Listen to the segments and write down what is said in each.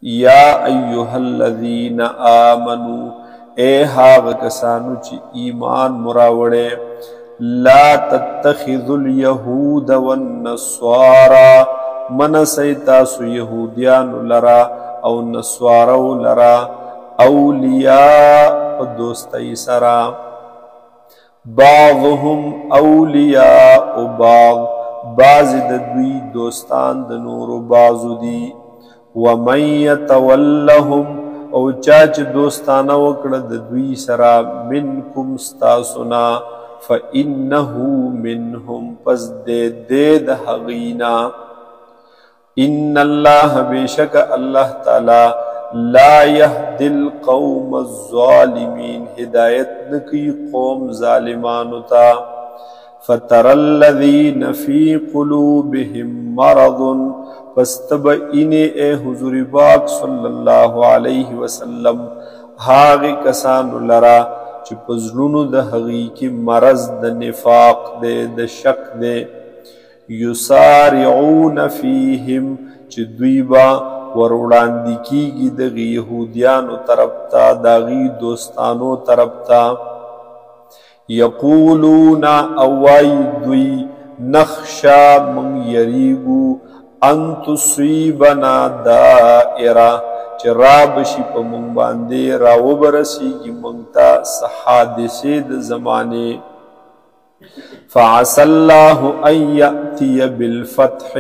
یا ایها الذین آمنو اے هاغ کسانو چی ایمان مراوڑے لا تتخذوا اليهود والنصارى من سیتاسو یهودیان لرا او نصارو لرا اولیاء دوستی سرا بعضهم اولیاء بعض بعض دوی دوستان دنور بعضو دی ومن یتولهم او چاچ دوستانا وکڑ دوی سرا منکم ستاسنا فإنه منهم پس دید حغینا ان اللہ بیشک اللہ تعالی لا يهدي القوم الظالمین ہدایت نکی قوم ظالمانتا فتر الذین فی قلوبهم مرض فاستبئن اے حضور پاک صلی اللہ علیہ وسلم ہاغی کسان لرا چی پزلونو دا حقیقی مرض دا نفاق دے دا شک دے یسارعون فیہم چی دویبا وروڑاندی کی گی دغی یہودیانو طرفتا داغی دوستانو طرفتا یقولون اوائی دوی نخشا من یریگو ان تصیبنا دائرہ چی رابشی پا منگ باندے راو برسی کی منگتا حادثے دا زمانے فعسى الله ان يأتي بالفتح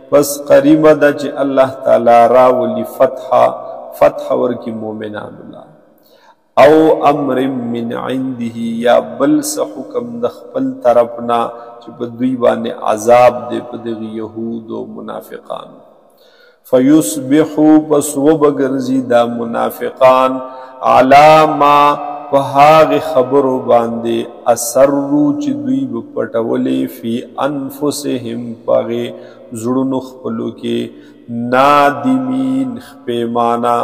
پس قریب دا چی اللہ تعالی راولی فتح ورکی مومنان اللہ او امر من عنده یا بلس حکم دخپل طرفنا چی پا دویبان عذاب دے پا دغی یہود و منافقان فیصبحو پس وبگرزی دا منافقان علاما پہاغ خبرو باندے اسرو چی دوی بپٹولی فی انفسهم پاغے زڑنو خپلو کے نادمین خپیمانا